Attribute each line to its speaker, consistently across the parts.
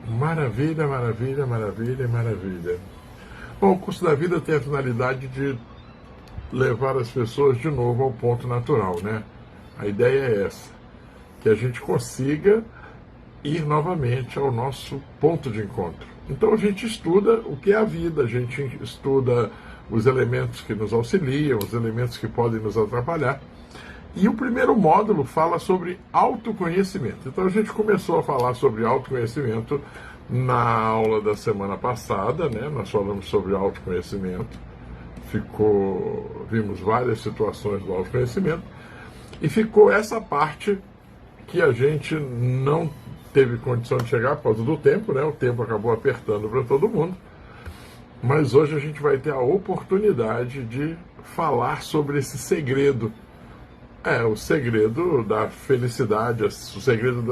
Speaker 1: Maravilha, maravilha, maravilha, maravilha. Bom, o curso da vida tem a finalidade de levar as pessoas de novo ao ponto natural, né? A ideia é essa, que a gente consiga ir novamente ao nosso ponto de encontro. Então a gente estuda o que é a vida, a gente estuda os elementos que nos auxiliam, os elementos que podem nos atrapalhar. E o primeiro módulo fala sobre autoconhecimento. Então a gente começou a falar sobre autoconhecimento na aula da semana passada, né? Nós falamos sobre autoconhecimento, vimos várias situações do autoconhecimento, e ficou essa parte que a gente não teve condição de chegar por causa do tempo, né? O tempo acabou apertando para todo mundo, mas hoje a gente vai ter a oportunidade de falar sobre esse segredo. O segredo da felicidade, o segredo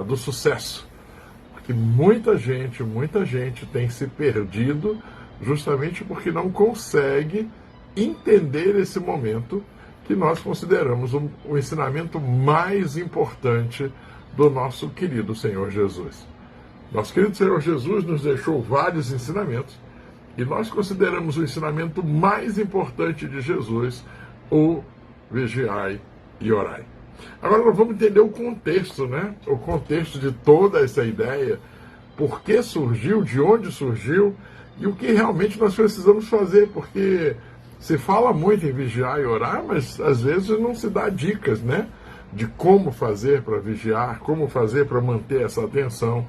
Speaker 1: do sucesso. Porque muita gente tem se perdido justamente porque não consegue entender esse momento que nós consideramos o ensinamento mais importante do nosso querido Senhor Jesus. Nosso querido Senhor Jesus nos deixou vários ensinamentos e nós consideramos o ensinamento mais importante de Jesus o vigiai e orai. Agora nós vamos entender o contexto, né? O contexto de toda essa ideia, por que surgiu, de onde surgiu e o que realmente nós precisamos fazer, porque se fala muito em vigiar e orar, mas às vezes não se dá dicas, né? De como fazer para vigiar, como fazer para manter essa atenção.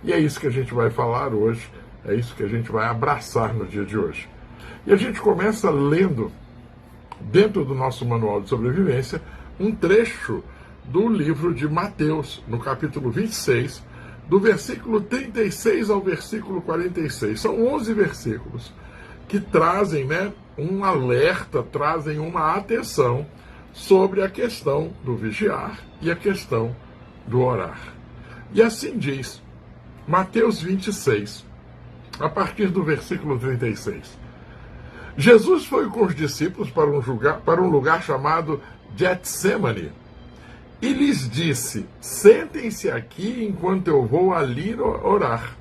Speaker 1: E é isso que a gente vai falar hoje, é isso que a gente vai abraçar no dia de hoje. E a gente começa lendo, dentro do nosso manual de sobrevivência, um trecho do livro de Mateus, no capítulo 26, do versículo 36 ao versículo 46. São 11 versículos que trazem, né, um alerta, trazem uma atenção sobre a questão do vigiar e a questão do orar. E assim diz Mateus 26, a partir do versículo 36. Jesus foi com os discípulos para um lugar chamado Getsemane, e lhes disse: sentem-se aqui enquanto eu vou ali orar.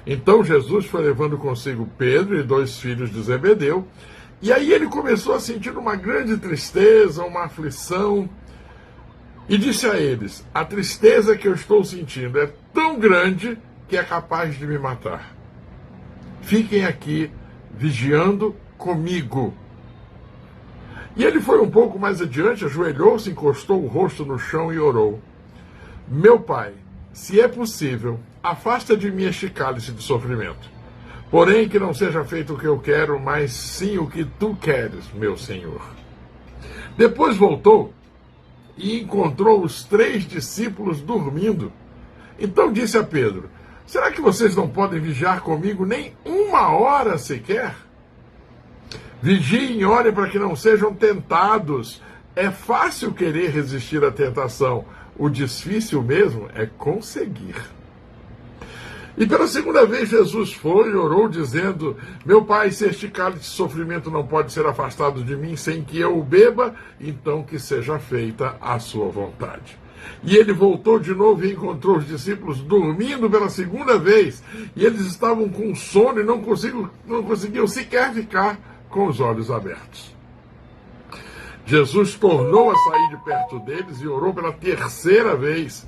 Speaker 1: Então Jesus foi levando consigo Pedro e 2 filhos de Zebedeu, e aí ele começou a sentir uma grande tristeza, uma aflição, e disse a eles: a tristeza que eu estou sentindo é tão grande que é capaz de me matar. Fiquem aqui vigiando comigo. E ele foi um pouco mais adiante, ajoelhou-se, encostou o rosto no chão e orou: meu Pai, se é possível, afasta de mim este cálice de sofrimento. Porém, que não seja feito o que eu quero, mas sim o que tu queres, meu Senhor. Depois voltou e encontrou os 3 discípulos dormindo. Então disse a Pedro: será que vocês não podem vigiar comigo nem 1 hora sequer? Vigiem e orem para que não sejam tentados. É fácil querer resistir à tentação. O difícil mesmo é conseguir. E pela segunda vez Jesus foi e orou dizendo: meu Pai, se este cálice de sofrimento não pode ser afastado de mim sem que eu o beba, então que seja feita a sua vontade. E ele voltou de novo e encontrou os discípulos dormindo pela segunda vez. E eles estavam com sono e não conseguiam sequer ficar com os olhos abertos. Jesus tornou a sair de perto deles e orou pela 3ª vez,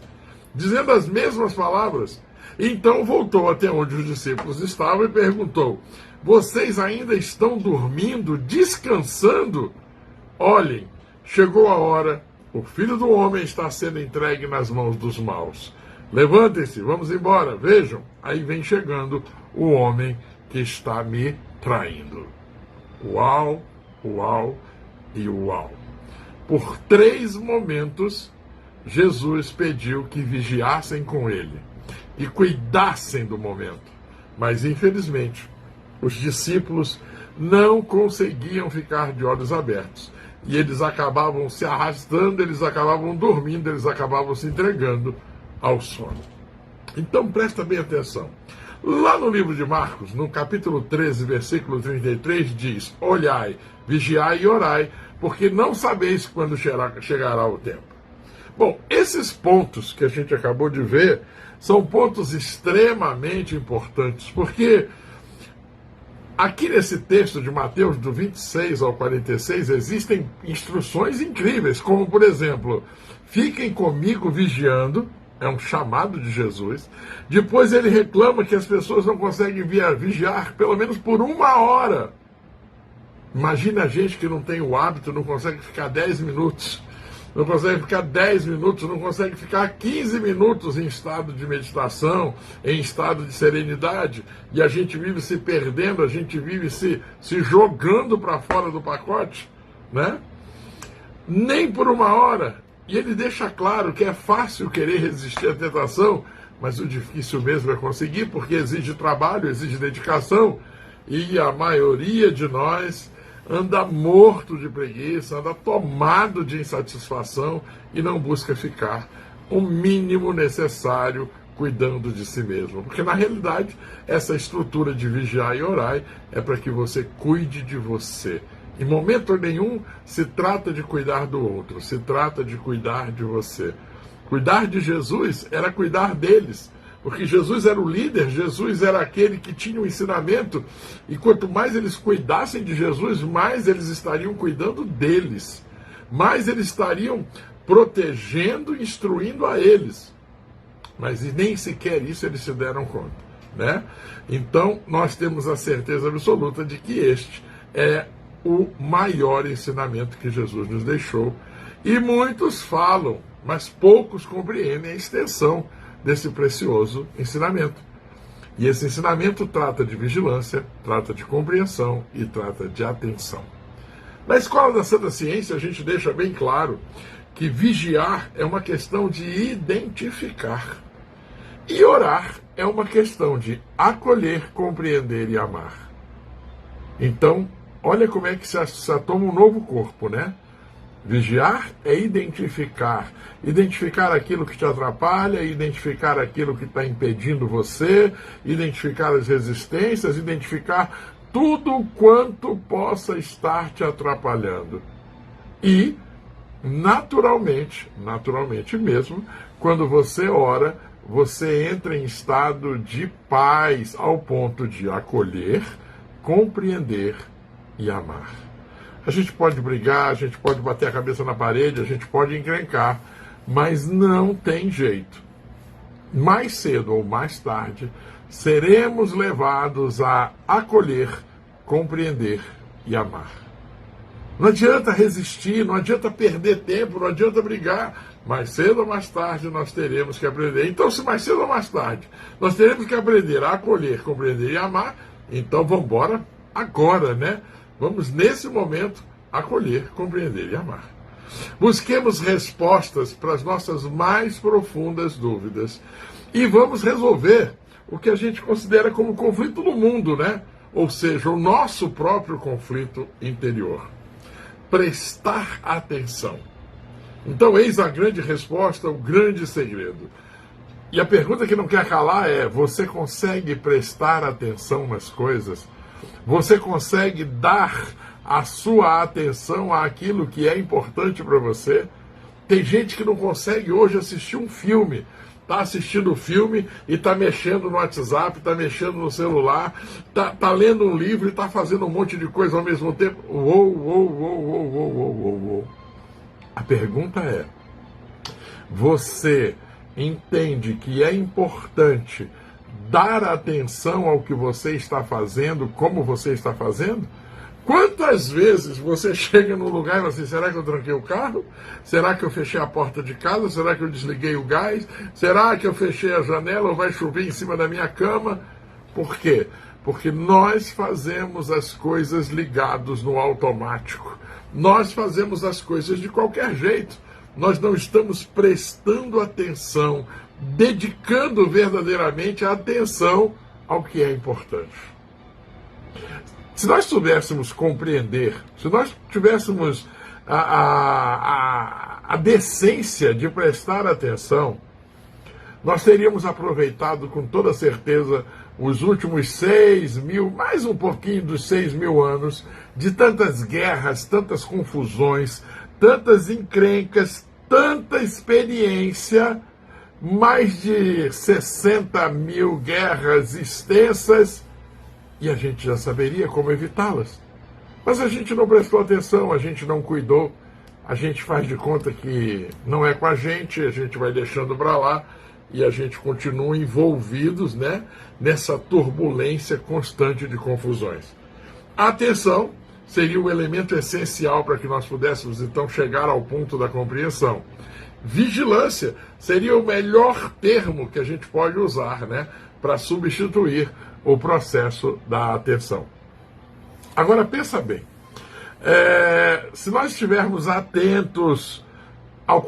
Speaker 1: dizendo as mesmas palavras. Então voltou até onde os discípulos estavam e perguntou: vocês ainda estão dormindo, descansando? Olhem, chegou a hora, o Filho do Homem está sendo entregue nas mãos dos maus. Levantem-se, vamos embora, vejam, aí vem chegando o homem que está me traindo. Uau, uau e uau. Por 3 momentos, Jesus pediu que vigiassem com ele e cuidassem do momento. Mas, infelizmente, os discípulos não conseguiam ficar de olhos abertos. E eles acabavam se arrastando, eles acabavam dormindo, eles acabavam se entregando ao sono. Então, presta bem atenção. Lá no livro de Marcos, no capítulo 13, versículo 33, diz: olhai, vigiai e orai, porque não sabeis quando chegará o tempo. Bom, esses pontos que a gente acabou de ver são pontos extremamente importantes, porque aqui nesse texto de Mateus, do 26 ao 46, existem instruções incríveis, como, por exemplo, fiquem comigo vigiando, é um chamado de Jesus. Depois ele reclama que as pessoas não conseguem vigiar pelo menos por 1 hora. Imagina a gente que não tem o hábito, não consegue ficar 10 minutos, não consegue ficar 10 minutos, não consegue ficar 15 minutos em estado de meditação, em estado de serenidade, e a gente vive se perdendo, a gente vive se jogando para fora do pacote, né? Nem por 1 hora. E ele deixa claro que é fácil querer resistir à tentação, mas o difícil mesmo é conseguir, porque exige trabalho, exige dedicação, e a maioria de nós anda morto de preguiça, anda tomado de insatisfação e não busca ficar o mínimo necessário cuidando de si mesmo. Porque, na realidade, essa estrutura de vigiar e orar é para que você cuide de você. Em momento nenhum se trata de cuidar do outro, se trata de cuidar de você. Cuidar de Jesus era cuidar deles, porque Jesus era o líder, Jesus era aquele que tinha o ensinamento, e quanto mais eles cuidassem de Jesus, mais eles estariam cuidando deles, mais eles estariam protegendo e instruindo a eles. Mas nem sequer isso eles se deram conta, né? Então, nós temos a certeza absoluta de que este é o maior ensinamento que Jesus nos deixou. E muitos falam, mas poucos compreendem a extensão desse precioso ensinamento. E esse ensinamento trata de vigilância, trata de compreensão e trata de atenção. Na Escola da Santa Ciência, a gente deixa bem claro que vigiar é uma questão de identificar. E orar é uma questão de acolher, compreender e amar. Então, olha como é que se toma um novo corpo, né? Vigiar é identificar. Identificar aquilo que te atrapalha, identificar aquilo que está impedindo você, identificar as resistências, identificar tudo quanto possa estar te atrapalhando. E, naturalmente mesmo, quando você ora, você entra em estado de paz ao ponto de acolher, compreender e amar. A gente pode brigar, a gente pode bater a cabeça na parede, a gente pode encrencar, mas não tem jeito. Mais cedo ou mais tarde, seremos levados a acolher, compreender e amar. Não adianta resistir, não adianta perder tempo, não adianta brigar. Mais cedo ou mais tarde nós teremos que aprender. Então, se mais cedo ou mais tarde nós teremos que aprender a acolher, compreender e amar, então vamos embora agora, né? Vamos, nesse momento, acolher, compreender e amar. Busquemos respostas para as nossas mais profundas dúvidas. E vamos resolver o que a gente considera como conflito no mundo, né? Ou seja, o nosso próprio conflito interior. Prestar atenção. Então, eis a grande resposta, o grande segredo. E a pergunta que não quer calar é: você consegue prestar atenção nas coisas? Você consegue dar a sua atenção àquilo que é importante para você? Tem gente que não consegue hoje assistir um filme. Está assistindo o filme e está mexendo no WhatsApp, está mexendo no celular, está lendo um livro e está fazendo um monte de coisa ao mesmo tempo. Uou. A pergunta é: você entende que é importante dar atenção ao que você está fazendo, como você está fazendo? Quantas vezes você chega num lugar e fala assim: será que eu tranquei o carro? Será que eu fechei a porta de casa? Será que eu desliguei o gás? Será que eu fechei a janela ou vai chover em cima da minha cama? Por quê? Porque nós fazemos as coisas ligados no automático. Nós fazemos as coisas de qualquer jeito. Nós não estamos prestando atenção, dedicando verdadeiramente a atenção ao que é importante. Se nós soubéssemos compreender, se nós tivéssemos a decência de prestar atenção, nós teríamos aproveitado com toda certeza os últimos 6.000, mais um pouquinho dos 6.000 anos, de tantas guerras, tantas confusões, tantas encrencas, tanta experiência, mais de 60 mil guerras extensas, e a gente já saberia como evitá-las. Mas a gente não prestou atenção, a gente não cuidou, a gente faz de conta que não é com a gente vai deixando para lá e a gente continua envolvidos, né, nessa turbulência constante de confusões. A atenção seria o elemento essencial para que nós pudéssemos então chegar ao ponto da compreensão. Vigilância seria o melhor termo que a gente pode usar, né, para substituir o processo da atenção. Agora pensa bem, se nós estivermos atentos ao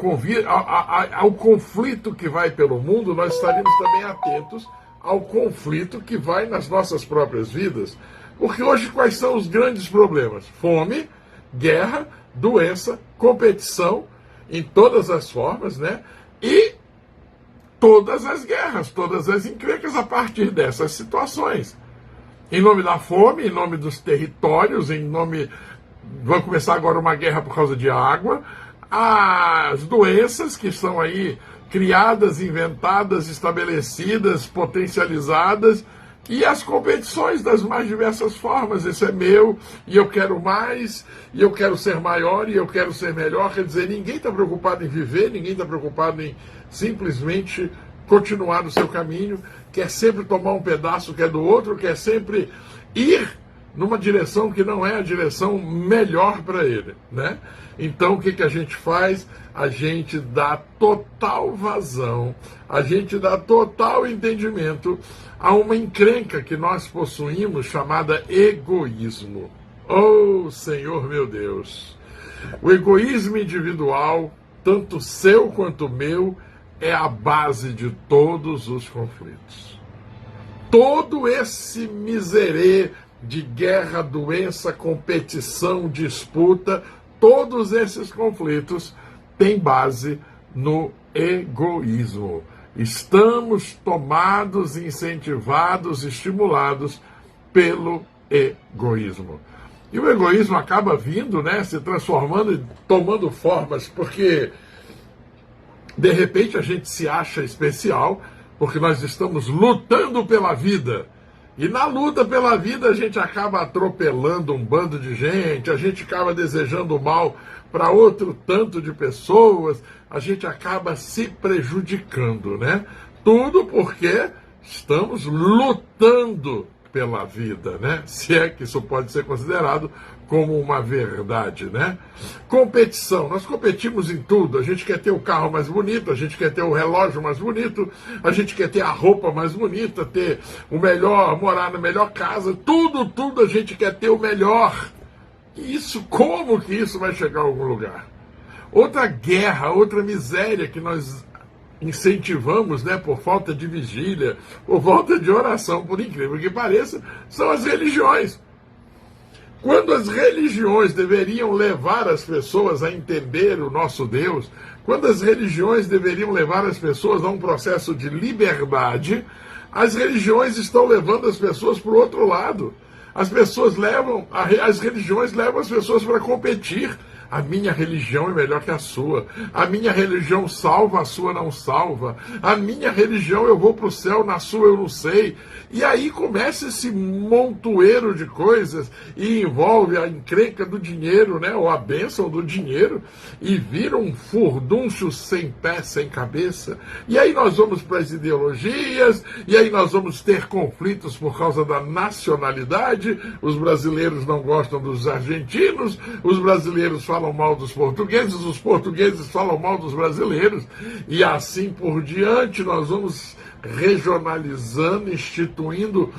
Speaker 1: conflito que vai pelo mundo, nós estaríamos também atentos ao conflito que vai nas nossas próprias vidas. Porque hoje quais são os grandes problemas? Fome, guerra, doença, competição, em todas as formas, né? E todas as guerras, todas as encrencas a partir dessas situações. Em nome da fome, em nome dos territórios, em nome... Vai começar agora uma guerra por causa de água. As doenças que são aí criadas, inventadas, estabelecidas, potencializadas, e as competições das mais diversas formas. Esse é meu, e eu quero mais, e eu quero ser maior, e eu quero ser melhor. Quer dizer, ninguém está preocupado em viver, ninguém está preocupado em simplesmente continuar no seu caminho, quer sempre tomar um pedaço que é do outro, quer sempre ir numa direção que não é a direção melhor para ele, né? Então, o que a gente faz? A gente dá total vazão, a gente dá total entendimento a uma encrenca que nós possuímos chamada egoísmo. Oh, Senhor meu Deus! O egoísmo individual, tanto seu quanto meu, é a base de todos os conflitos. Todo esse miserê de guerra, doença, competição, disputa, todos esses conflitos têm base no egoísmo. Estamos tomados, incentivados, estimulados pelo egoísmo. E o egoísmo acaba vindo, né, se transformando e tomando formas, porque de repente a gente se acha especial, porque nós estamos lutando pela vida. E na luta pela vida a gente acaba atropelando um bando de gente, a gente acaba desejando mal para outro tanto de pessoas, a gente acaba se prejudicando, né? Tudo porque estamos lutando pela vida, né? Se é que isso pode ser considerado como uma verdade, né? Competição, nós competimos em tudo, a gente quer ter o carro mais bonito, a gente quer ter o relógio mais bonito, a gente quer ter a roupa mais bonita, ter o melhor, morar na melhor casa, tudo a gente quer ter o melhor. E isso, como que isso vai chegar a algum lugar? Outra guerra, outra miséria que nós incentivamos, né, por falta de vigília, por falta de oração, por incrível que pareça, são as religiões. Quando as religiões deveriam levar as pessoas a entender o nosso Deus, quando as religiões deveriam levar as pessoas a um processo de liberdade, as religiões estão levando as pessoas para o outro lado. As religiões levam as pessoas para competir. A minha religião é melhor que a sua. A minha religião salva, a sua não salva. A minha religião eu vou para o céu, na sua eu não sei. E aí começa esse montoeiro de coisas e envolve a encrenca do dinheiro, né, ou a bênção do dinheiro, e vira um furdúncio sem pé, sem cabeça. E aí nós vamos para as ideologias, e aí nós vamos ter conflitos por causa da nacionalidade. Os brasileiros não gostam dos argentinos, os brasileiros falam mal dos portugueses, os portugueses falam mal dos brasileiros, e assim por diante nós vamos regionalizando, instituindo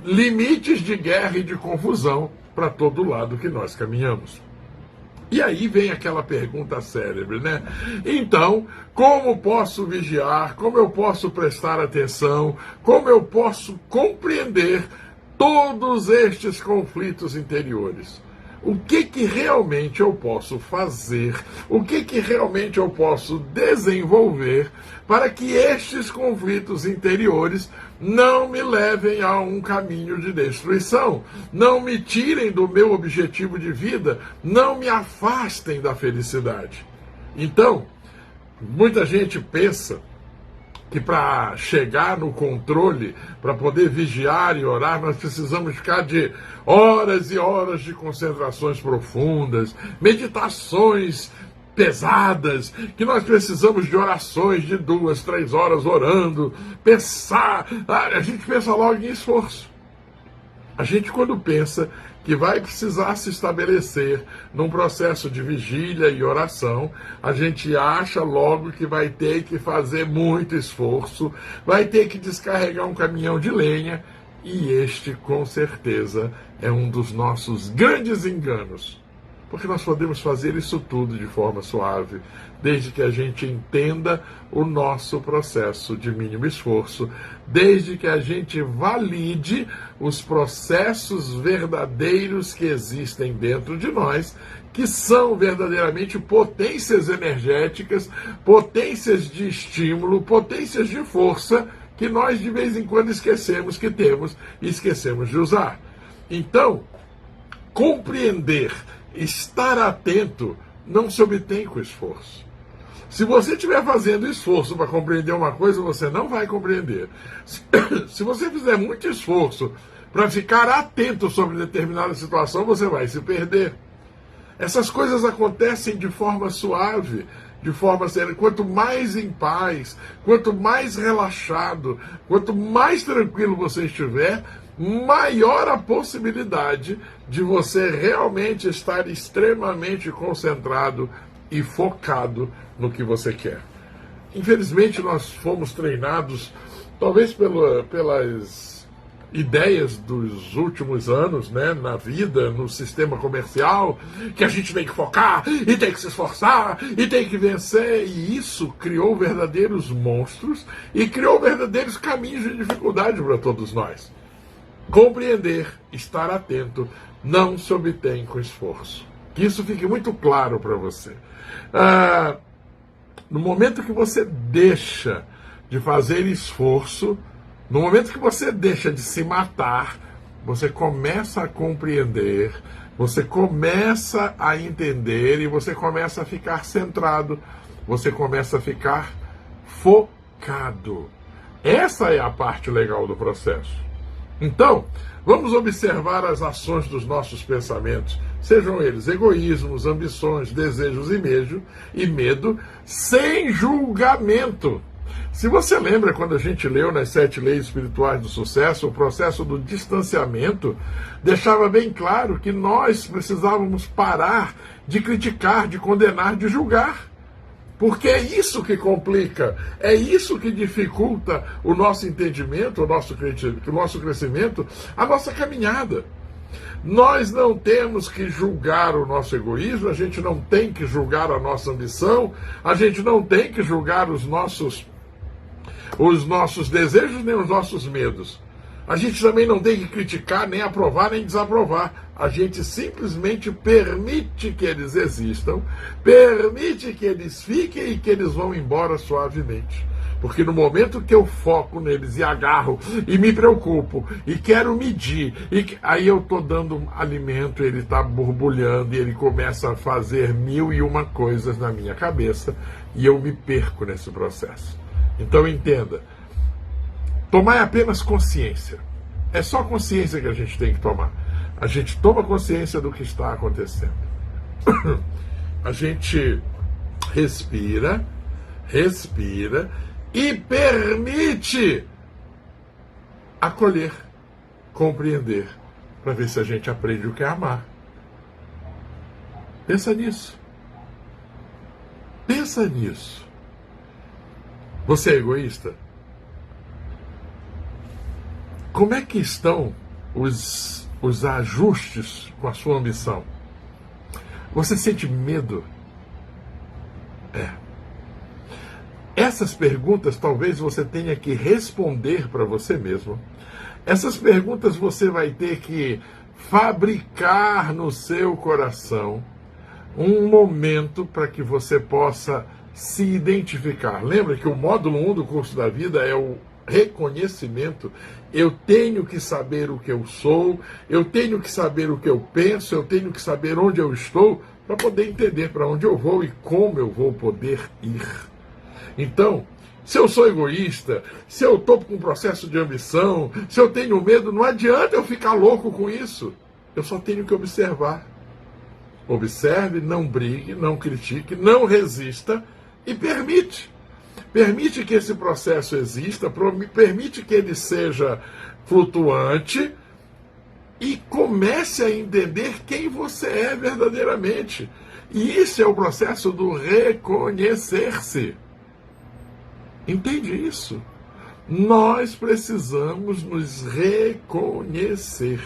Speaker 1: limites de guerra e de confusão para todo lado que nós caminhamos. E aí vem aquela pergunta célebre, né? Então, como posso vigiar, como eu posso prestar atenção, como eu posso compreender todos estes conflitos interiores? O que realmente eu posso fazer? O que realmente eu posso desenvolver para que estes conflitos interiores não me levem a um caminho de destruição, não me tirem do meu objetivo de vida, não me afastem da felicidade? Então, Muita gente pensa que para chegar no controle, para poder vigiar e orar, nós precisamos ficar de horas e horas de concentrações profundas, meditações pesadas, que nós precisamos de orações de 2, 3 horas orando, pensar. A gente pensa logo em esforço. A gente, quando pensa que vai precisar se estabelecer num processo de vigília e oração, a gente acha logo que vai ter que fazer muito esforço, vai ter que descarregar um caminhão de lenha, e este, com certeza, é um dos nossos grandes enganos. Porque nós podemos fazer isso tudo de forma suave, desde que a gente entenda o nosso processo de mínimo esforço, desde que a gente valide os processos verdadeiros que existem dentro de nós, que são verdadeiramente potências energéticas, potências de estímulo, potências de força, que nós de vez em quando esquecemos que temos e esquecemos de usar. Então, compreender, estar atento, não se obtém com esforço. Se você estiver fazendo esforço para compreender uma coisa, você não vai compreender. Se você fizer muito esforço para ficar atento sobre determinada situação, você vai se perder. Essas coisas acontecem de forma suave, de forma séria. Quanto mais em paz, quanto mais relaxado, quanto mais tranquilo você estiver, maior a possibilidade de você realmente estar extremamente concentrado e focado no que você quer. Infelizmente, nós fomos treinados, talvez pelas ideias dos últimos anos, né, na vida, no sistema comercial, que a gente tem que focar, e tem que se esforçar, e tem que vencer, e isso criou verdadeiros monstros, e criou verdadeiros caminhos de dificuldade para todos nós. Compreender, estar atento, não se obtém com esforço. Que isso fique muito claro para você. No momento que você deixa de fazer esforço, no momento que você deixa de se matar, você começa a compreender, você começa a entender e você começa a ficar centrado, você começa a ficar focado. Essa é a parte legal do processo. Então, vamos observar as ações dos nossos pensamentos, sejam eles egoísmos, ambições, desejos e medo, sem julgamento. Se você lembra quando a gente leu nas 7 leis espirituais do sucesso, o processo do distanciamento deixava bem claro que nós precisávamos parar de criticar, de condenar, de julgar. Porque é isso que complica, é isso que dificulta o nosso entendimento, o nosso crescimento, a nossa caminhada. Nós não temos que julgar o nosso egoísmo, a gente não tem que julgar a nossa ambição, a gente não tem que julgar os nossos desejos nem os nossos medos. A gente também não tem que criticar, nem aprovar, nem desaprovar. A gente simplesmente permite que eles existam, permite que eles fiquem e que eles vão embora suavemente. Porque no momento que eu foco neles e agarro, e me preocupo, e quero medir, aí eu estou dando alimento, ele está borbulhando, e ele começa a fazer 1001 coisas na minha cabeça, e eu me perco nesse processo. Então entenda, tomar é apenas consciência. É só consciência que a gente tem que tomar. A gente toma consciência do que está acontecendo. A gente respira e permite acolher, compreender, para ver se a gente aprende o que é amar. Pensa nisso. Pensa nisso. Você é egoísta? Como é que estão os ajustes com a sua ambição? Você sente medo? Essas perguntas talvez você tenha que responder para você mesmo. Essas perguntas você vai ter que fabricar no seu coração um momento para que você possa se identificar. Lembra que o módulo 1 do curso da vida é o reconhecimento. Eu tenho que saber o que eu sou, eu tenho que saber o que eu penso, eu tenho que saber onde eu estou para poder entender para onde eu vou e como eu vou poder ir. Então, se eu sou egoísta, se eu estou com um processo de ambição, se eu tenho medo, não adianta eu ficar louco com isso. Eu só tenho que observar. Observe, não brigue, não critique, não resista e permite. Permite que esse processo exista, permite que ele seja flutuante e comece a entender quem você é verdadeiramente. E isso é o processo do reconhecer-se. Entende isso? Nós precisamos nos reconhecer.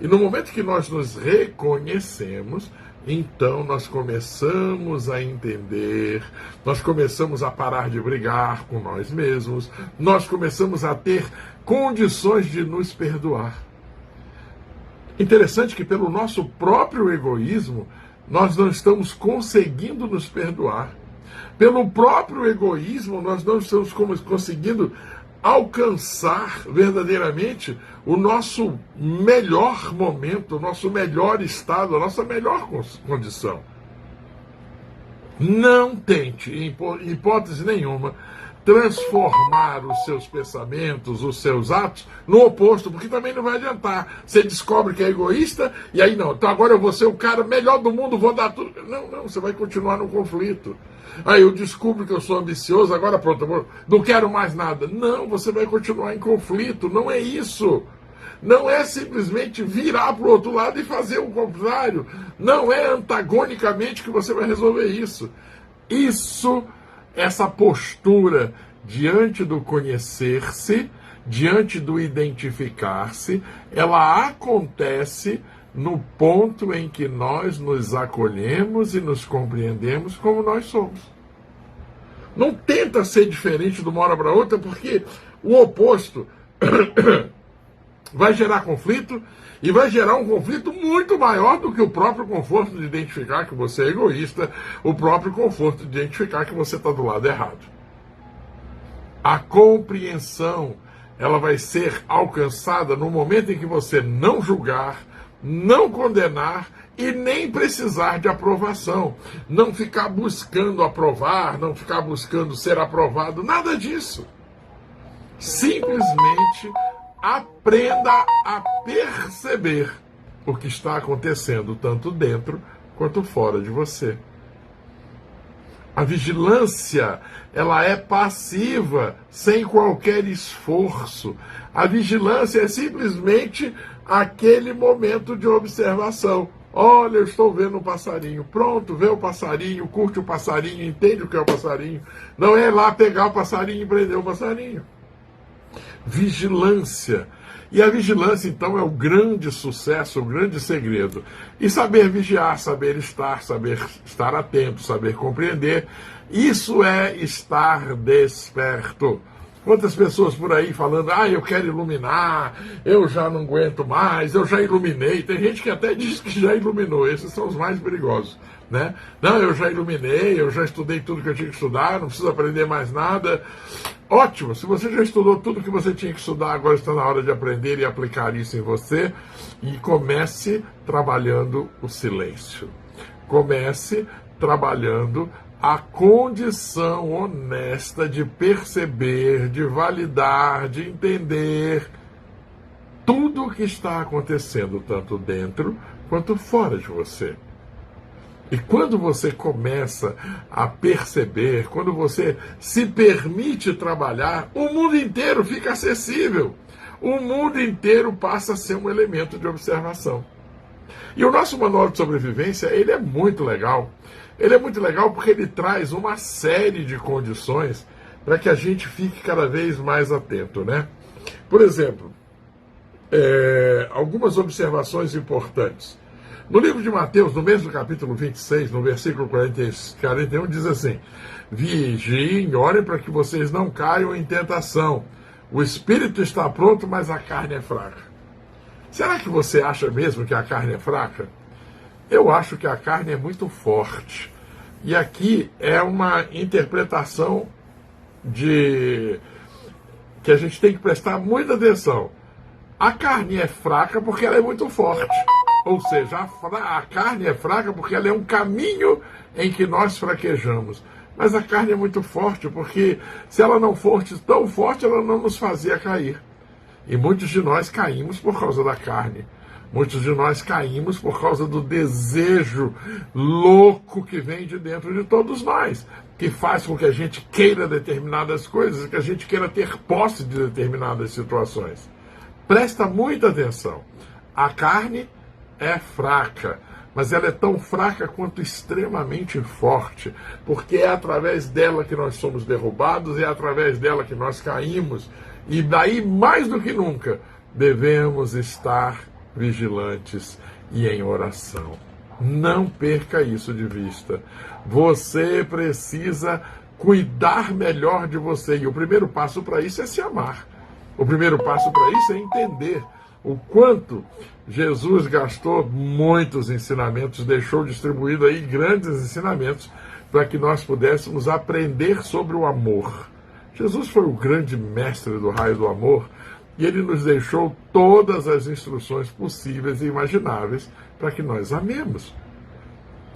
Speaker 1: E no momento que nós nos reconhecemos, então nós começamos a entender, nós começamos a parar de brigar com nós mesmos, nós começamos a ter condições de nos perdoar. Interessante que pelo nosso próprio egoísmo, nós não estamos conseguindo nos perdoar. Pelo próprio egoísmo, nós não estamos conseguindo alcançar verdadeiramente o nosso melhor momento, o nosso melhor estado, a nossa melhor condição. Não tente, em hipótese nenhuma, transformar os seus pensamentos, os seus atos, no oposto, porque também não vai adiantar. Você descobre que é egoísta, e aí não, então agora eu vou ser o cara melhor do mundo, vou dar tudo. Não, você vai continuar no conflito. Aí eu descubro que eu sou ambicioso, agora pronto, não quero mais nada. Não, você vai continuar em conflito, não é isso. Não é simplesmente virar para o outro lado e fazer o contrário. Não é antagonicamente que você vai resolver isso. Essa postura diante do conhecer-se, diante do identificar-se, ela acontece no ponto em que nós nos acolhemos e nos compreendemos como nós somos. Não tenta ser diferente de uma hora para outra, porque o oposto vai gerar conflito, e vai gerar um conflito muito maior do que o próprio conforto de identificar que você é egoísta, o próprio conforto de identificar que você está do lado errado. A compreensão, ela vai ser alcançada no momento em que você não julgar, não condenar e nem precisar de aprovação. Não ficar buscando aprovar, não ficar buscando ser aprovado, nada disso. Simplesmente aprenda a perceber o que está acontecendo tanto dentro quanto fora de você. A vigilância, ela é passiva, sem qualquer esforço. A vigilância é simplesmente aquele momento de observação. Olha, eu estou vendo um passarinho. Pronto, vê o passarinho, curte o passarinho, entende o que é o passarinho. Não é lá pegar o passarinho e prender o passarinho. Vigilância. E a vigilância, então, é o grande sucesso, o grande segredo. E saber vigiar, saber estar atento, saber compreender, isso é estar desperto. Quantas pessoas por aí falando, eu quero iluminar, eu já não aguento mais, eu já iluminei. Tem gente que até diz que já iluminou, esses são os mais perigosos, né? Não, eu já iluminei, eu já estudei tudo que eu tinha que estudar, não preciso aprender mais nada. Ótimo, se você já estudou tudo que você tinha que estudar, agora está na hora de aprender e aplicar isso em você. E comece trabalhando o silêncio. Comece trabalhando a condição honesta de perceber, de validar, de entender tudo o que está acontecendo, tanto dentro quanto fora de você. E quando você começa a perceber, quando você se permite trabalhar, o mundo inteiro fica acessível. O mundo inteiro passa a ser um elemento de observação. E o nosso manual de sobrevivência, ele é muito legal. Ele é muito legal porque ele traz uma série de condições para que a gente fique cada vez mais atento, né? Por exemplo, algumas observações importantes. No livro de Mateus, no mesmo capítulo 26, no versículo 41, diz assim: vigiem, orem para que vocês não caiam em tentação. O espírito está pronto, mas a carne é fraca. Será que você acha mesmo que a carne é fraca? Eu acho que a carne é muito forte. E aqui é uma interpretação que a gente tem que prestar muita atenção. A carne é fraca porque ela é muito forte. Ou seja, a carne é fraca porque ela é um caminho em que nós fraquejamos. Mas a carne é muito forte, porque se ela não fosse tão forte, ela não nos fazia cair. E muitos de nós caímos por causa da carne. Muitos de nós caímos por causa do desejo louco que vem de dentro de todos nós, que faz com que a gente queira determinadas coisas, que a gente queira ter posse de determinadas situações. Presta muita atenção. A carne é fraca, mas ela é tão fraca quanto extremamente forte, porque é através dela que nós somos derrubados, é através dela que nós caímos, e daí, mais do que nunca, devemos estar vigilantes e em oração. Não perca isso de vista. Você precisa cuidar melhor de você. E o primeiro passo para isso é se amar. O primeiro passo para isso é entender o quanto Jesus gastou muitos ensinamentos, deixou distribuído aí grandes ensinamentos para que nós pudéssemos aprender sobre o amor. Jesus foi o grande mestre do raio do amor, e ele nos deixou todas as instruções possíveis e imagináveis para que nós amemos.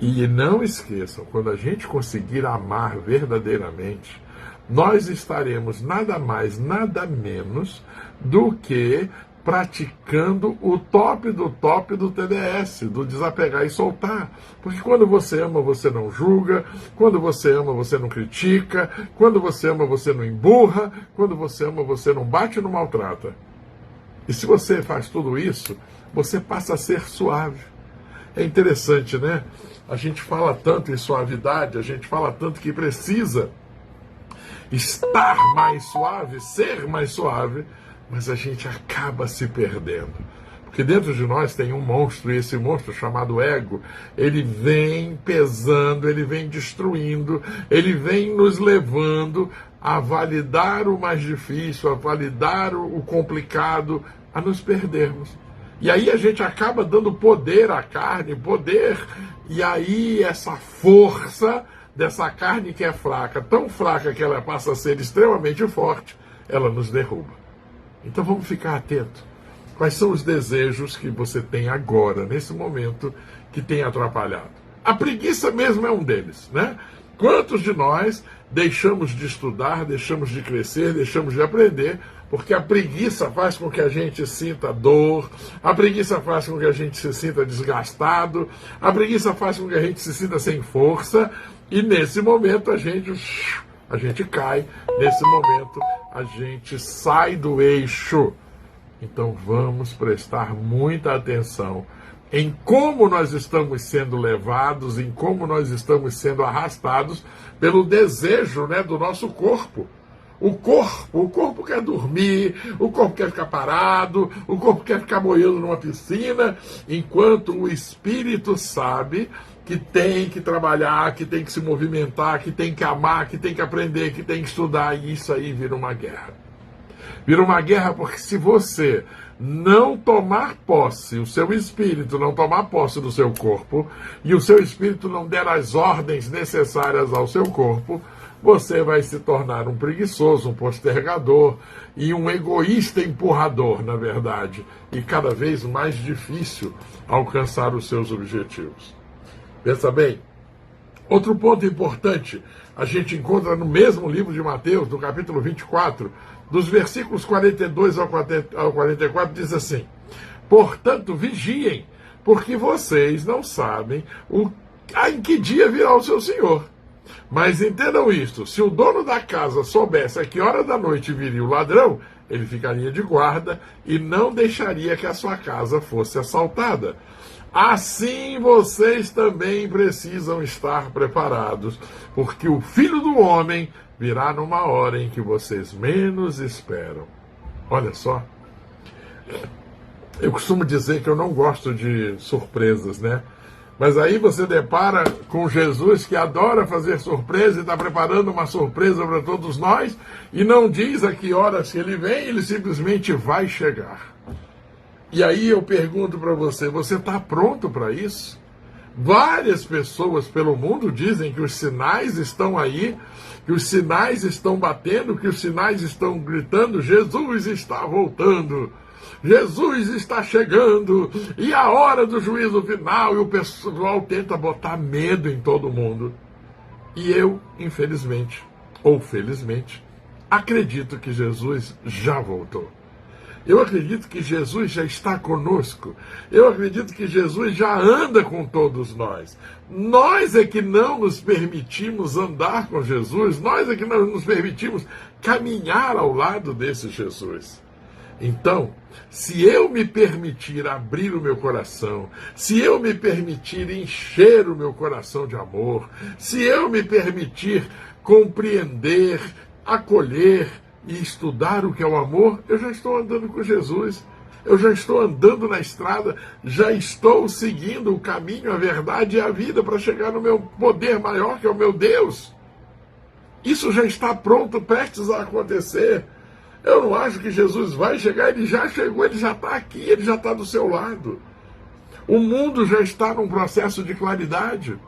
Speaker 1: E não esqueçam, quando a gente conseguir amar verdadeiramente, nós estaremos nada mais, nada menos do que praticando o top do TDS, do desapegar e soltar. Porque quando você ama, você não julga, quando você ama, você não critica, quando você ama, você não emburra, quando você ama, você não bate e não maltrata. E se você faz tudo isso, você passa a ser suave. É interessante, né? A gente fala tanto em suavidade, a gente fala tanto que precisa estar mais suave, ser mais suave, mas a gente acaba se perdendo. Porque dentro de nós tem um monstro, e esse monstro chamado ego, ele vem pesando, ele vem destruindo, ele vem nos levando a validar o mais difícil, a validar o complicado, a nos perdermos. E aí a gente acaba dando poder à carne, e aí essa força dessa carne que é fraca, tão fraca que ela passa a ser extremamente forte, ela nos derruba. Então vamos ficar atentos. Quais são os desejos que você tem agora, nesse momento, que tem atrapalhado? A preguiça mesmo é um deles, né? Quantos de nós deixamos de estudar, deixamos de crescer, deixamos de aprender, porque a preguiça faz com que a gente sinta dor, a preguiça faz com que a gente se sinta desgastado, a preguiça faz com que a gente se sinta sem força, e nesse momento a gente cai, nesse momento a gente sai do eixo. Então vamos prestar muita atenção em como nós estamos sendo levados, em como nós estamos sendo arrastados pelo desejo, né, do nosso corpo. O corpo quer dormir, o corpo quer ficar parado, o corpo quer ficar boiando numa piscina, enquanto o espírito sabe que tem que trabalhar, que tem que se movimentar, que tem que amar, que tem que aprender, que tem que estudar, e isso aí vira uma guerra. Vira uma guerra porque se você não tomar posse, o seu espírito não tomar posse do seu corpo, e o seu espírito não der as ordens necessárias ao seu corpo, você vai se tornar um preguiçoso, um postergador e um egoísta empurrador, na verdade, e cada vez mais difícil alcançar os seus objetivos. Pensa bem, outro ponto importante, a gente encontra no mesmo livro de Mateus, no capítulo 24, dos versículos 42 ao 44, diz assim: portanto, vigiem, porque vocês não sabem em que dia virá o seu Senhor. Mas entendam isto, se o dono da casa soubesse a que hora da noite viria o ladrão, ele ficaria de guarda e não deixaria que a sua casa fosse assaltada. Assim vocês também precisam estar preparados, porque o Filho do Homem virá numa hora em que vocês menos esperam. Olha só, eu costumo dizer que eu não gosto de surpresas, né? Mas aí você depara com Jesus que adora fazer surpresa e está preparando uma surpresa para todos nós e não diz a que horas que ele vem, ele simplesmente vai chegar. E aí eu pergunto para você, você está pronto para isso? Várias pessoas pelo mundo dizem que os sinais estão aí, que os sinais estão batendo, que os sinais estão gritando, Jesus está voltando. Jesus está chegando, e a hora do juízo final, e o pessoal tenta botar medo em todo mundo. E eu, infelizmente, ou felizmente, acredito que Jesus já voltou. Eu acredito que Jesus já está conosco. Eu acredito que Jesus já anda com todos nós. Nós é que não nos permitimos andar com Jesus. Nós é que não nos permitimos caminhar ao lado desse Jesus. Então, se eu me permitir abrir o meu coração, se eu me permitir encher o meu coração de amor, se eu me permitir compreender, acolher e estudar o que é o amor, eu já estou andando com Jesus. Eu já estou andando na estrada, já estou seguindo o caminho, a verdade e a vida para chegar no meu poder maior, que é o meu Deus. Isso já está pronto, prestes a acontecer. Eu não acho que Jesus vai chegar, ele já chegou, ele já está aqui, ele já está do seu lado. O mundo já está num processo de claridade.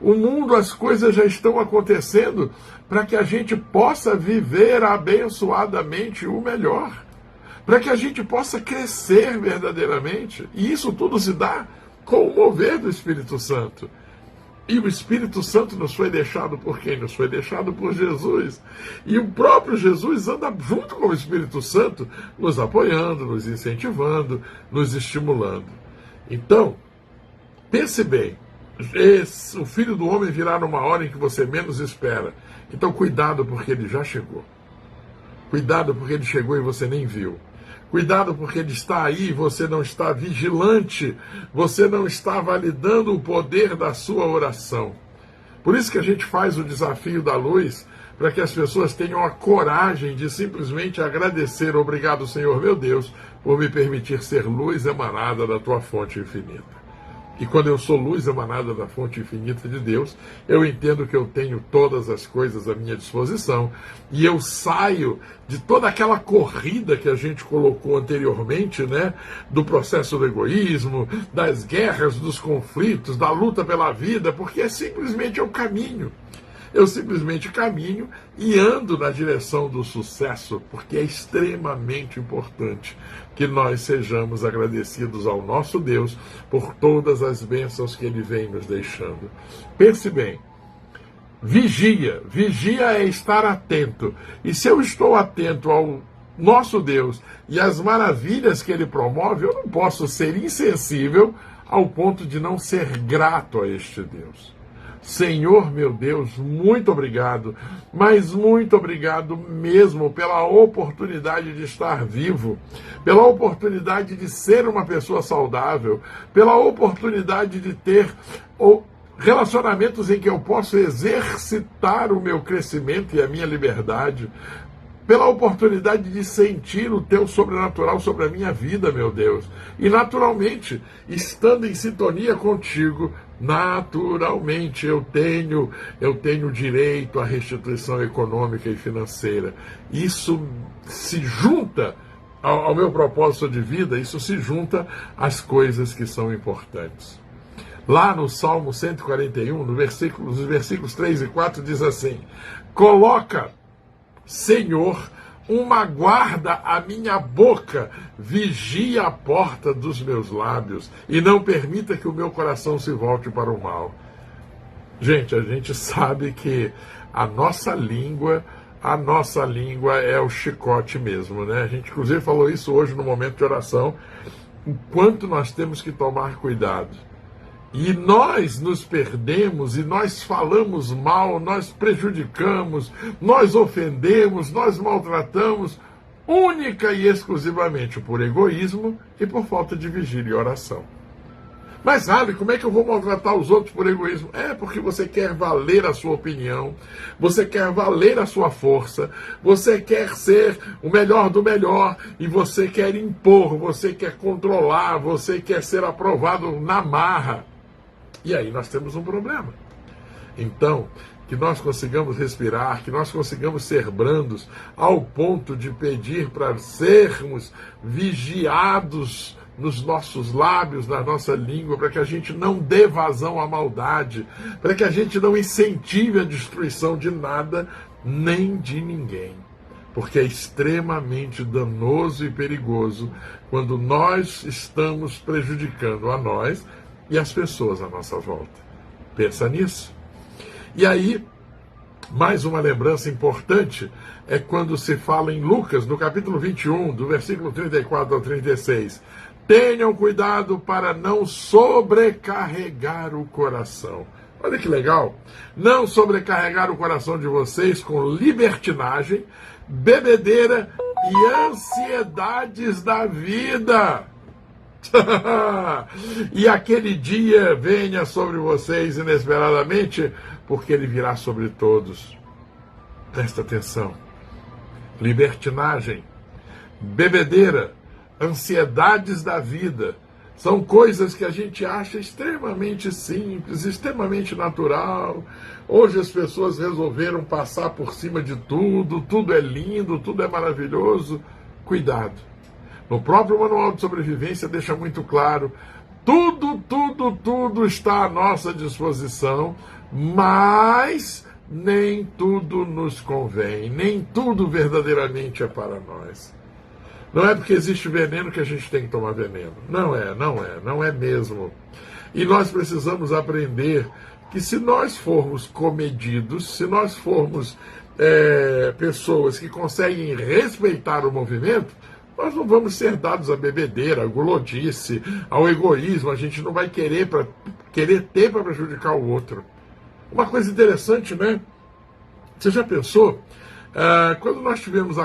Speaker 1: O mundo, as coisas já estão acontecendo para que a gente possa viver abençoadamente o melhor. Para que a gente possa crescer verdadeiramente. E isso tudo se dá com o mover do Espírito Santo. E o Espírito Santo nos foi deixado por quem? Nos foi deixado por Jesus. E o próprio Jesus anda junto com o Espírito Santo, nos apoiando, nos incentivando, nos estimulando. Então, pense bem, o Filho do Homem virá numa hora em que você menos espera. Então, cuidado, porque ele já chegou. Cuidado, porque ele chegou e você nem viu. Cuidado, porque ele está aí e você não está vigilante, você não está validando o poder da sua oração. Por isso que a gente faz o desafio da luz, para que as pessoas tenham a coragem de simplesmente agradecer, obrigado, Senhor meu Deus, por me permitir ser luz emanada da tua fonte infinita. E quando eu sou luz emanada da fonte infinita de Deus, eu entendo que eu tenho todas as coisas à minha disposição e eu saio de toda aquela corrida que a gente colocou anteriormente, né? Do processo do egoísmo, das guerras, dos conflitos, da luta pela vida, porque é simplesmente o caminho. Eu simplesmente caminho e ando na direção do sucesso, porque é extremamente importante que nós sejamos agradecidos ao nosso Deus por todas as bênçãos que Ele vem nos deixando. Pense bem, vigia é estar atento. E se eu estou atento ao nosso Deus e às maravilhas que Ele promove, eu não posso ser insensível ao ponto de não ser grato a este Deus. Senhor meu Deus, muito obrigado, mas muito obrigado mesmo pela oportunidade de estar vivo, pela oportunidade de ser uma pessoa saudável, pela oportunidade de ter relacionamentos em que eu posso exercitar o meu crescimento e a minha liberdade, pela oportunidade de sentir o teu sobrenatural sobre a minha vida, meu Deus. E naturalmente, estando em sintonia contigo, naturalmente eu tenho direito à restituição econômica e financeira. Isso se junta ao meu propósito de vida, isso se junta às coisas que são importantes. Lá no Salmo 141, nos versículos 3 e 4, diz assim: coloca, Senhor, uma guarda à minha boca, vigia a porta dos meus lábios e não permita que o meu coração se volte para o mal. Gente, a gente sabe que a nossa língua é o chicote mesmo, né? A gente inclusive falou isso hoje no momento de oração, o quanto nós temos que tomar cuidado. E nós nos perdemos, e nós falamos mal, nós prejudicamos, nós ofendemos, nós maltratamos, única e exclusivamente por egoísmo e por falta de vigília e oração. Mas sabe, como é que eu vou maltratar os outros por egoísmo? É porque você quer valer a sua opinião, você quer valer a sua força, você quer ser o melhor do melhor, e você quer impor, você quer controlar, você quer ser aprovado na marra. E aí nós temos um problema. Então, que nós consigamos respirar, que nós consigamos ser brandos, ao ponto de pedir para sermos vigiados nos nossos lábios, na nossa língua, para que a gente não dê vazão à maldade, para que a gente não incentive a destruição de nada, nem de ninguém. Porque é extremamente danoso e perigoso quando nós estamos prejudicando a nós e as pessoas à nossa volta. Pensa nisso. E aí, Mais uma lembrança importante é quando se fala em Lucas, no capítulo 21, do versículo 34 ao 36. Tenham cuidado para não sobrecarregar o coração. Olha que legal. Não sobrecarregar o coração de vocês com libertinagem, bebedeira e ansiedades da vida. E aquele dia venha sobre vocês inesperadamente, porque ele virá sobre todos. Presta atenção. Libertinagem, bebedeira, ansiedades da vida, são coisas que a gente acha extremamente simples, extremamente natural. Hoje as pessoas resolveram passar por cima de tudo, tudo é lindo, tudo é maravilhoso. Cuidado. No próprio Manual de Sobrevivência deixa muito claro, tudo está à nossa disposição, mas nem tudo nos convém, nem tudo verdadeiramente é para nós. Não é porque existe veneno que a gente tem que tomar veneno. Não é mesmo. E nós precisamos aprender que se nós formos comedidos, se nós formos pessoas que conseguem respeitar o movimento, nós não vamos ser dados à bebedeira, à gulodice, ao egoísmo. A gente não vai querer ter para prejudicar o outro. Uma coisa interessante, né? Você já pensou? Quando nós tivemos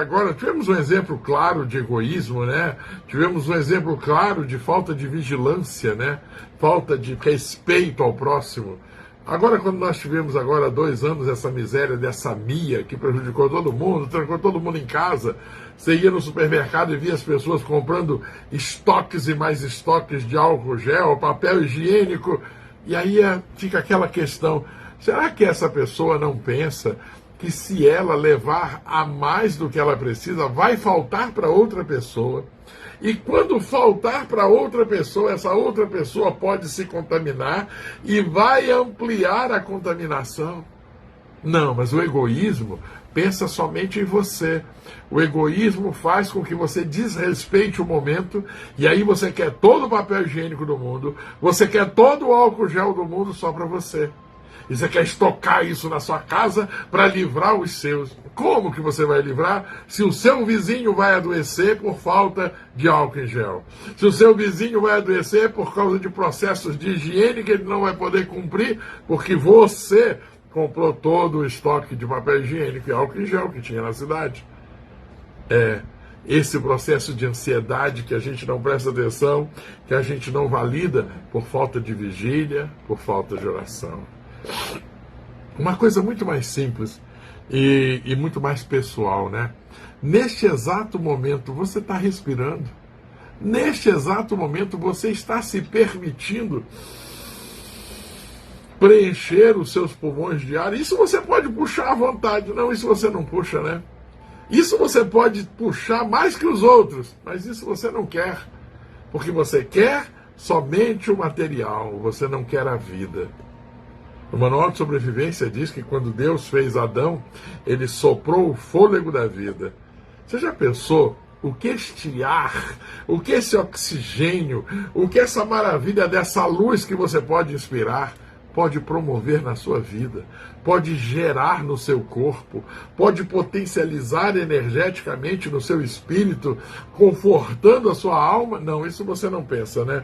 Speaker 1: um exemplo claro de egoísmo, né? Tivemos um exemplo claro de falta de vigilância, né? Falta de respeito ao próximo. Agora, quando nós tivemos agora 2 anos essa miséria dessa Mia que prejudicou todo mundo, trancou todo mundo em casa, você ia no supermercado e via as pessoas comprando estoques e mais estoques de álcool gel, papel higiênico, e aí fica aquela questão, será que essa pessoa não pensa que se ela levar a mais do que ela precisa, vai faltar para outra pessoa? E quando faltar para outra pessoa, essa outra pessoa pode se contaminar e vai ampliar a contaminação. Não, mas o egoísmo pensa somente em você. O egoísmo faz com que você desrespeite o momento, e aí você quer todo o papel higiênico do mundo, você quer todo o álcool gel do mundo só para você. E você quer estocar isso na sua casa para livrar os seus. Como que você vai livrar se o seu vizinho vai adoecer por falta de álcool em gel? Se o seu vizinho vai adoecer por causa de processos de higiene que ele não vai poder cumprir porque você comprou todo o estoque de papel higiênico e álcool em gel que tinha na cidade. Esse processo de ansiedade que a gente não presta atenção, que a gente não valida por falta de vigília, por falta de oração. Uma coisa muito mais simples e muito mais pessoal, né? Neste exato momento você está respirando. Neste exato momento você está se permitindo preencher os seus pulmões de ar. Isso você pode puxar à vontade. Não, isso você não puxa, né? Isso você pode puxar mais que os outros, mas isso você não quer. Porque você quer somente o material, você não quer a vida. O Manual de Sobrevivência diz que quando Deus fez Adão, ele soprou o fôlego da vida. Você já pensou o que este ar, o que esse oxigênio, o que essa maravilha dessa luz que você pode inspirar pode promover na sua vida, pode gerar no seu corpo, pode potencializar energeticamente no seu espírito, confortando a sua alma? Não, isso você não pensa, né?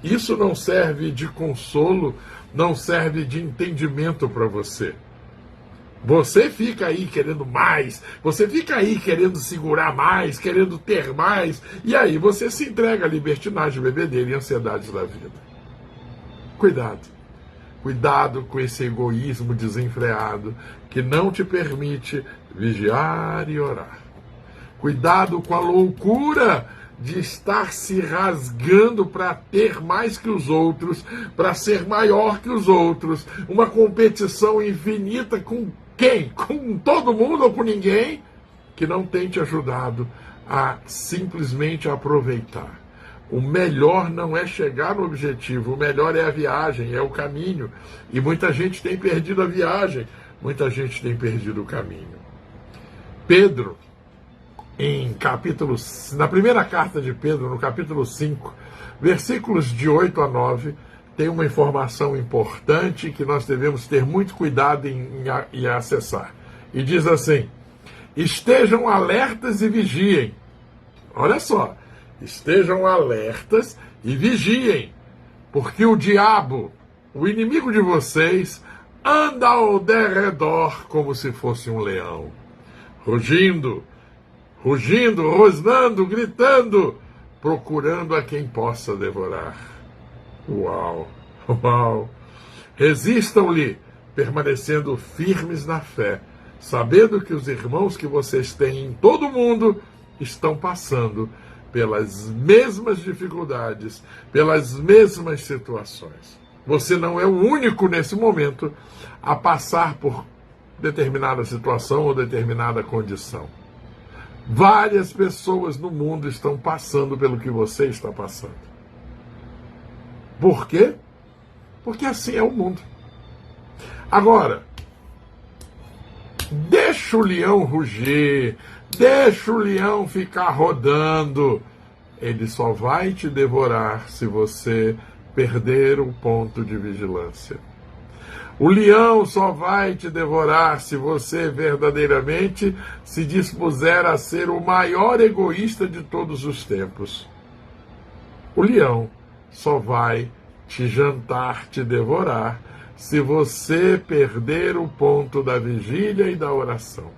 Speaker 1: Isso não serve de consolo, não serve de entendimento para você. Você fica aí querendo mais, você fica aí querendo segurar mais, querendo ter mais, e aí você se entrega à libertinagem, bebedeira e ansiedades da vida. Cuidado. Cuidado com esse egoísmo desenfreado que não te permite vigiar e orar. Cuidado com a loucura de estar se rasgando para ter mais que os outros, para ser maior que os outros. Uma competição infinita com quem? Com todo mundo ou com ninguém? Que não tem te ajudado a simplesmente aproveitar. O melhor não é chegar no objetivo, o melhor é a viagem, é o caminho. E muita gente tem perdido a viagem, muita gente tem perdido o caminho. Pedro, na primeira carta de Pedro, no capítulo 5, versículos de 8 a 9, tem uma informação importante que nós devemos ter muito cuidado em acessar. e diz assim: estejam alertas e vigiem. Olha só, estejam alertas e vigiem, porque o diabo, o inimigo de vocês, anda ao derredor como se fosse um leão, rugindo, rosnando, gritando, procurando a quem possa devorar. Uau, uau! Resistam-lhe, permanecendo firmes na fé, sabendo que os irmãos que vocês têm em todo o mundo estão passando pelas mesmas dificuldades, pelas mesmas situações. Você não é o único nesse momento a passar por determinada situação ou determinada condição. Várias pessoas no mundo estão passando pelo que você está passando. Por quê? Porque assim é o mundo. Agora, deixa o leão rugir, deixa o leão ficar rodando. Ele só vai te devorar se você perder o ponto de vigilância. O leão só vai te devorar se você verdadeiramente se dispuser a ser o maior egoísta de todos os tempos. O leão só vai te jantar, te devorar, se você perder o ponto da vigília e da oração.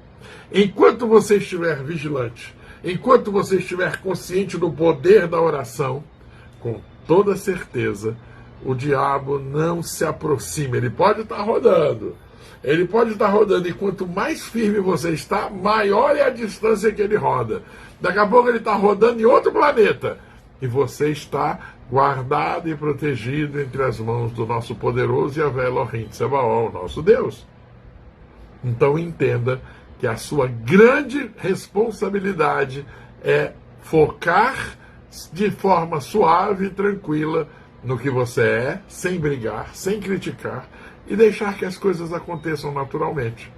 Speaker 1: Enquanto você estiver vigilante, enquanto você estiver consciente do poder da oração, com toda certeza, o diabo não se aproxima. Ele pode estar rodando. E quanto mais firme você está, maior é a distância que ele roda. Daqui a pouco ele está rodando em outro planeta. E você está guardado e protegido entre as mãos do nosso poderoso Yahvé Elohim Tsebaot, nosso Deus. Então entenda que a sua grande responsabilidade é focar de forma suave e tranquila no que você é, sem brigar, sem criticar, e deixar que as coisas aconteçam naturalmente.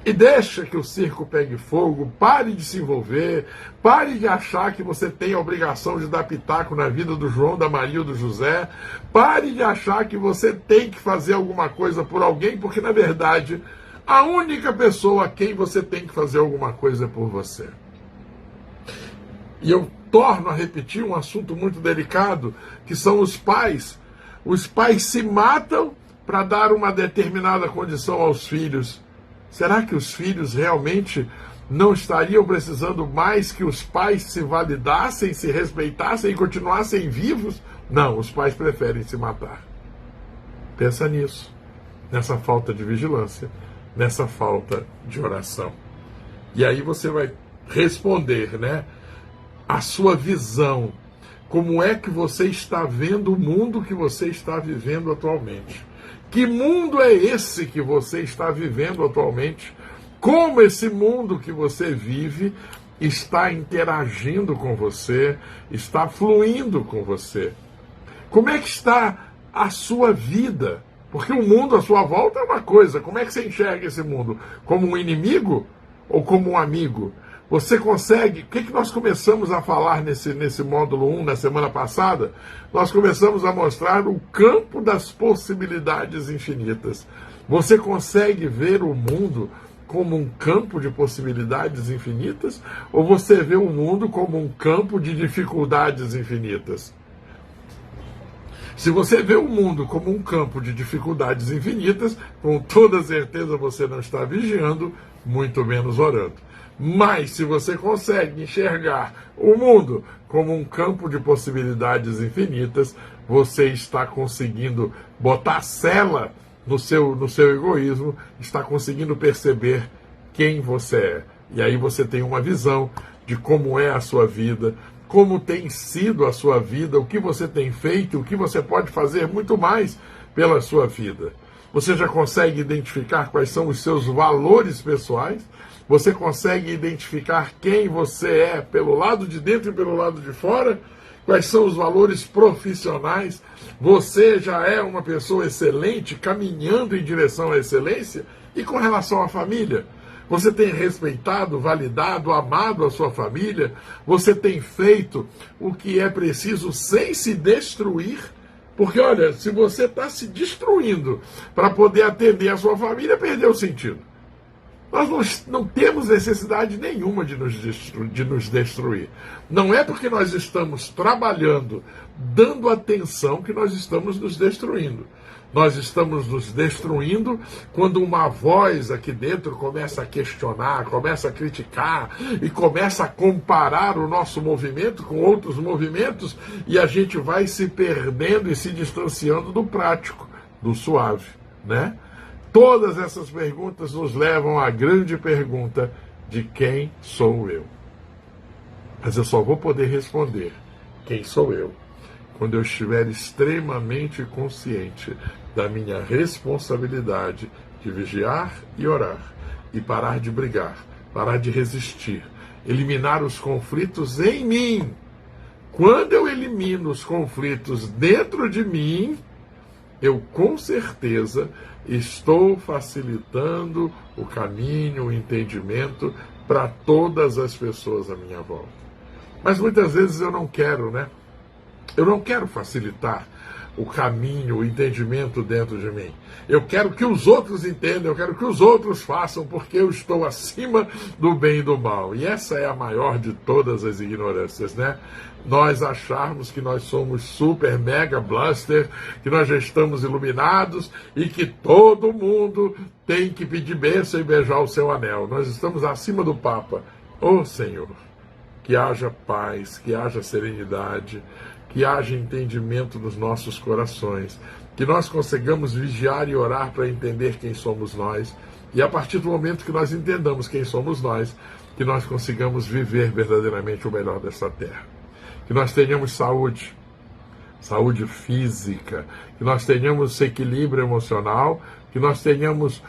Speaker 1: E deixa que o circo pegue fogo, pare de se envolver, pare de achar que você tem a obrigação de dar pitaco na vida do João, da Maria ou do José, pare de achar que você tem que fazer alguma coisa por alguém, porque na verdade a única pessoa a quem você tem que fazer alguma coisa é por você. E eu torno a repetir um assunto muito delicado, que são os pais. Os pais se matam para dar uma determinada condição aos filhos. Será que os filhos realmente não estariam precisando mais que os pais se validassem, se respeitassem e continuassem vivos? Não, os pais preferem se matar. Pensa nisso, nessa falta de vigilância, nessa falta de oração. E aí você vai responder, né? A sua visão, como é que você está vendo o mundo que você está vivendo atualmente? Que mundo é esse que você está vivendo atualmente? Como esse mundo que você vive está interagindo com você, está fluindo com você? Como é que está a sua vida? Porque o mundo à sua volta é uma coisa. Como é que você enxerga esse mundo? Como um inimigo ou como um amigo? Você consegue... O que nós começamos a falar nesse módulo 1, na semana passada? Nós começamos a mostrar o campo das possibilidades infinitas. Você consegue ver o mundo como um campo de possibilidades infinitas? Ou você vê o mundo como um campo de dificuldades infinitas? Se você vê o mundo como um campo de dificuldades infinitas, com toda certeza você não está vigiando, muito menos orando. Mas se você consegue enxergar o mundo como um campo de possibilidades infinitas, você está conseguindo botar sela no seu egoísmo, está conseguindo perceber quem você é. E aí você tem uma visão de como é a sua vida, como tem sido a sua vida, o que você tem feito, o que você pode fazer muito mais pela sua vida. Você já consegue identificar quais são os seus valores pessoais? Você consegue identificar quem você é pelo lado de dentro e pelo lado de fora? Quais são os valores profissionais? Você já é uma pessoa excelente, caminhando em direção à excelência? E com relação à família? Você tem respeitado, validado, amado a sua família? Você tem feito o que é preciso sem se destruir? Porque, olha, se você está se destruindo para poder atender a sua família, perdeu o sentido. Nós não temos necessidade nenhuma de nos destruir. Não é porque nós estamos trabalhando, dando atenção, que nós estamos nos destruindo. Nós estamos nos destruindo quando uma voz aqui dentro começa a questionar, começa a criticar e começa a comparar o nosso movimento com outros movimentos, e a gente vai se perdendo e se distanciando do prático, do suave, né? Todas essas perguntas nos levam à grande pergunta de quem sou eu. Mas eu só vou poder responder quem sou eu quando eu estiver extremamente consciente da minha responsabilidade de vigiar e orar, e parar de brigar, parar de resistir, eliminar os conflitos em mim. Quando eu elimino os conflitos dentro de mim, eu com certeza estou facilitando o caminho, o entendimento para todas as pessoas à minha volta. Mas muitas vezes eu não quero, né? Eu não quero facilitar o caminho, o entendimento dentro de mim. Eu quero que os outros entendam, eu quero que os outros façam, porque eu estou acima do bem e do mal. E essa é a maior de todas as ignorâncias, né? Nós acharmos que nós somos super, mega, blaster, que nós já estamos iluminados e que todo mundo tem que pedir bênção e beijar o seu anel. Nós estamos acima do Papa. Ô Senhor, que haja paz, que haja serenidade, que haja entendimento nos nossos corações, que nós consigamos vigiar e orar para entender quem somos nós, e a partir do momento que nós entendamos quem somos nós, que nós consigamos viver verdadeiramente o melhor dessa terra. Que nós tenhamos saúde, saúde física, que nós tenhamos equilíbrio emocional, que nós tenhamos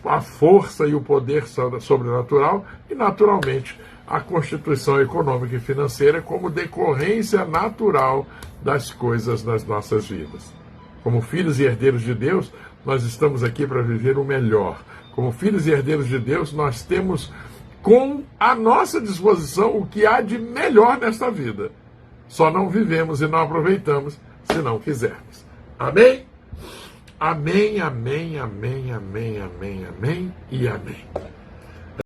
Speaker 1: a força e o poder sobrenatural e, naturalmente, a constituição econômica e financeira como decorrência natural das coisas nas nossas vidas. Como filhos e herdeiros de Deus, nós estamos aqui para viver o melhor. Como filhos e herdeiros de Deus, nós temos com a nossa disposição o que há de melhor nesta vida. Só não vivemos e não aproveitamos se não quisermos. Amém? Amém, amém, amém, amém, amém, amém e amém.